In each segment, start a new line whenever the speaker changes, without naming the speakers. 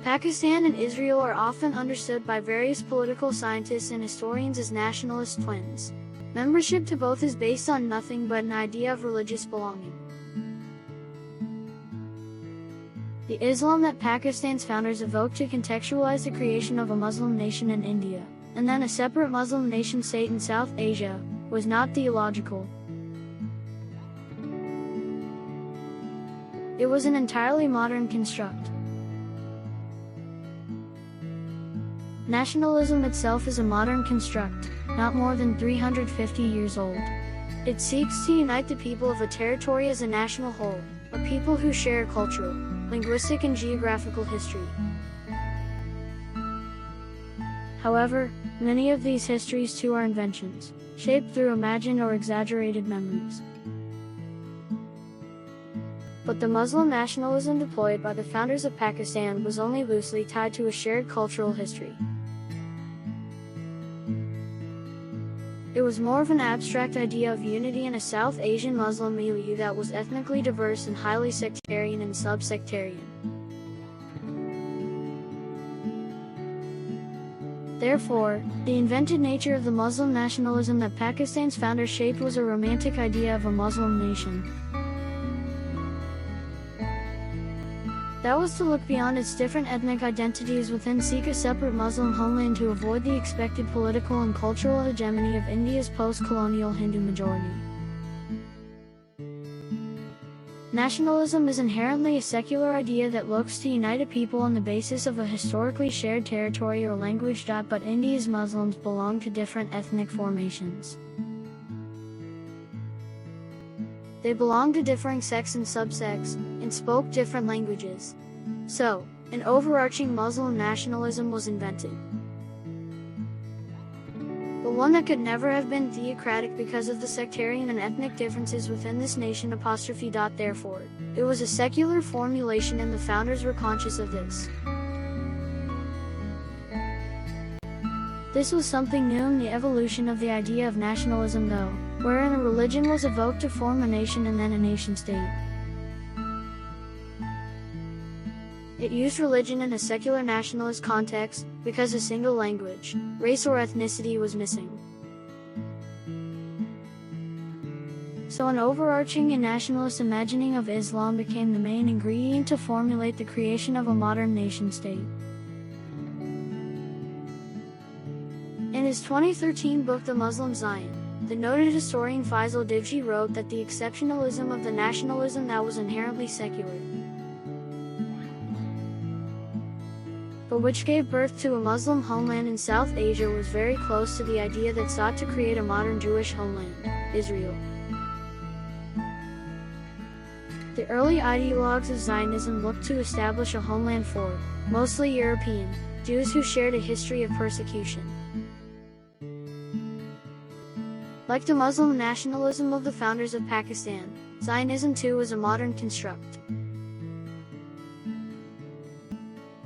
Pakistan and Israel are often understood by various political scientists and historians as nationalist twins. Membership to both is based on nothing but an idea of religious belonging. The Islam that Pakistan's founders evoked to contextualize the creation of a Muslim nation in India, and then a separate Muslim nation state in South Asia, was not theological. It was an entirely modern construct. Nationalism itself is a modern construct, not more than 350 years old. It seeks to unite the people of a territory as a national whole, a people who share a cultural, linguistic and geographical history. However, many of these histories too are inventions, shaped through imagined or exaggerated memories. But the Muslim nationalism deployed by the founders of Pakistan was only loosely tied to a shared cultural history. It was more of an abstract idea of unity in a South Asian Muslim milieu that was ethnically diverse and highly sectarian and sub-sectarian. Therefore, the invented nature of the Muslim nationalism that Pakistan's founders shaped was a romantic idea of a Muslim nation. That was to look beyond its different ethnic identities within, seek a separate Muslim homeland to avoid the expected political and cultural hegemony of India's post-colonial Hindu majority. Nationalism is inherently a secular idea that looks to unite a people on the basis of a historically shared territory or language. But India's Muslims belong to different ethnic formations. They belonged to differing sects and subsects, and spoke different languages. So, an overarching Muslim nationalism was invented. But one that could never have been theocratic because of the sectarian and ethnic differences within this nation. Therefore, it was a secular formulation, and the founders were conscious of this. This was something new in the evolution of the idea of nationalism, though, wherein a religion was evoked to form a nation and then a nation-state. It used religion in a secular nationalist context, because a single language, race or ethnicity was missing. So an overarching and nationalist imagining of Islam became the main ingredient to formulate the creation of a modern nation-state. In his 2013 book The Muslim Zion, the noted historian Faisal Divji wrote that the exceptionalism of the nationalism that was inherently secular, but which gave birth to a Muslim homeland in South Asia, was very close to the idea that sought to create a modern Jewish homeland, Israel. The early ideologues of Zionism looked to establish a homeland for, mostly European, Jews who shared a history of persecution. Like the Muslim nationalism of the founders of Pakistan, Zionism too was a modern construct.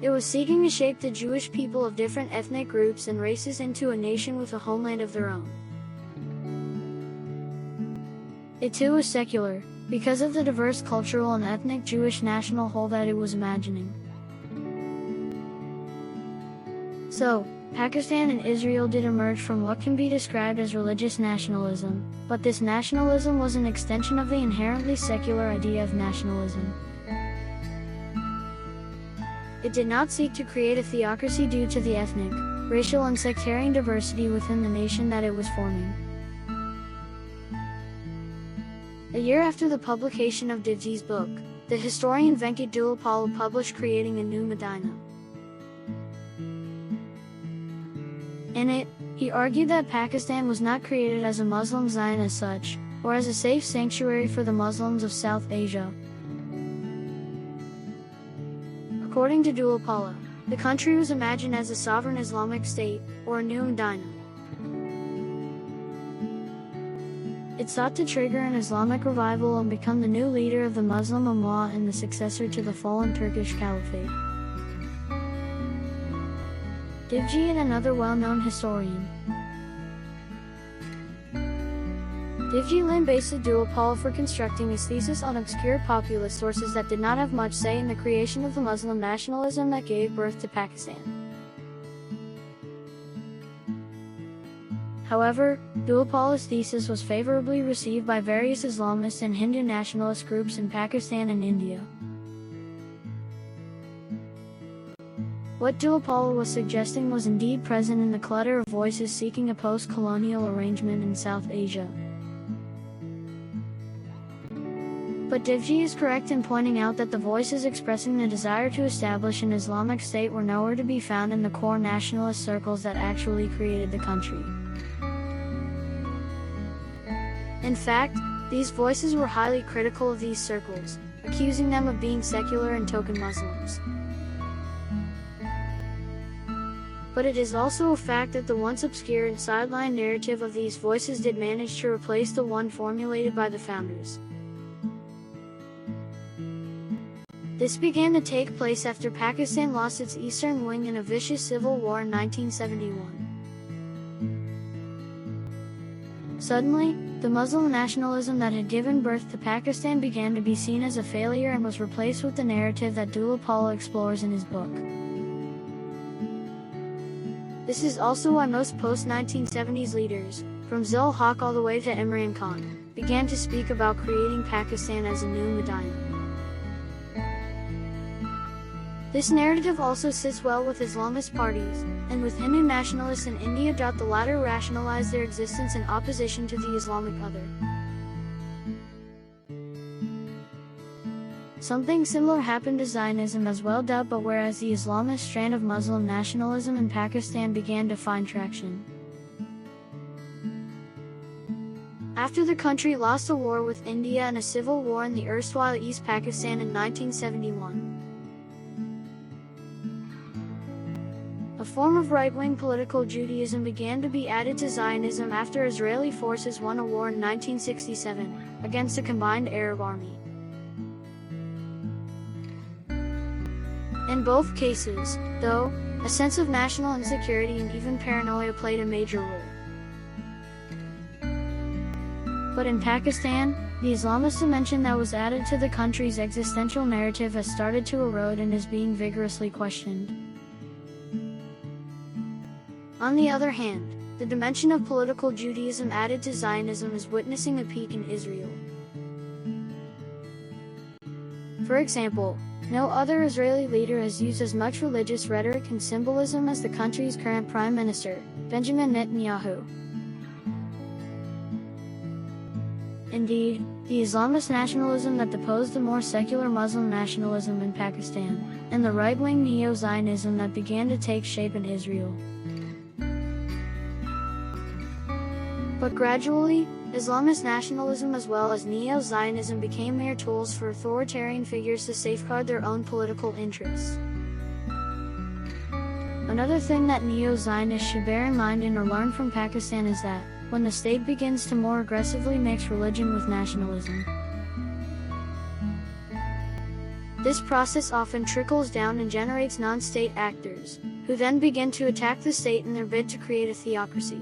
It was seeking to shape the Jewish people of different ethnic groups and races into a nation with a homeland of their own. It too was secular, because of the diverse cultural and ethnic Jewish national whole that it was imagining. So, Pakistan and Israel did emerge from what can be described as religious nationalism, but this nationalism was an extension of the inherently secular idea of nationalism. It did not seek to create a theocracy due to the ethnic, racial and sectarian diversity within the nation that it was forming. A year after the publication of Divji's book, the historian Venkat Dulapala published Creating a New Medina. In it, he argued that Pakistan was not created as a Muslim Zion as such, or as a safe sanctuary for the Muslims of South Asia. According to Dulapala, the country was imagined as a sovereign Islamic state, or a new Medina. It sought to trigger an Islamic revival and become the new leader of the Muslim Ummah and the successor to the fallen Turkish Caliphate. Divji and another well-known historian. Devji Lin based the duopole for constructing his thesis on obscure populist sources that did not have much say in the creation of the Muslim nationalism that gave birth to Pakistan. However, duopole's thesis was favorably received by various Islamist and Hindu nationalist groups in Pakistan and India. What duopole was suggesting was indeed present in the clutter of voices seeking a post-colonial arrangement in South Asia. But Devji is correct in pointing out that the voices expressing the desire to establish an Islamic state were nowhere to be found in the core nationalist circles that actually created the country. In fact, these voices were highly critical of these circles, accusing them of being secular and token Muslims. But it is also a fact that the once obscure and sideline narrative of these voices did manage to replace the one formulated by the founders. This began to take place after Pakistan lost its eastern wing in a vicious civil war in 1971. Suddenly, the Muslim nationalism that had given birth to Pakistan began to be seen as a failure and was replaced with the narrative that duopole explores in his book. This is also why most post-1970s leaders, from Zul-Haq all the way to Imran Khan, began to speak about creating Pakistan as a new Medina. This narrative also sits well with Islamist parties, and with Hindu nationalists in India. The latter rationalized their existence in opposition to the Islamic other. Something similar happened to Zionism as well, but whereas the Islamist strand of Muslim nationalism in Pakistan began to find traction. After the country lost a war with India and a civil war in the erstwhile East Pakistan in 1971. A form of right-wing political Judaism began to be added to Zionism after Israeli forces won a war in 1967 against a combined Arab army. In both cases, though, a sense of national insecurity and even paranoia played a major role. But in Pakistan, the Islamist dimension that was added to the country's existential narrative has started to erode and is being vigorously questioned. On the other hand, the dimension of political Judaism added to Zionism is witnessing a peak in Israel. For example, no other Israeli leader has used as much religious rhetoric and symbolism as the country's current Prime Minister, Benjamin Netanyahu. Indeed, the Islamist nationalism that deposed the more secular Muslim nationalism in Pakistan, and the right-wing neo-Zionism that began to take shape in Israel. But gradually, Islamist nationalism as well as neo-Zionism became mere tools for authoritarian figures to safeguard their own political interests. Another thing that neo-Zionists should bear in mind and or learn from Pakistan is that, when the state begins to more aggressively mix religion with nationalism, this process often trickles down and generates non-state actors, who then begin to attack the state in their bid to create a theocracy.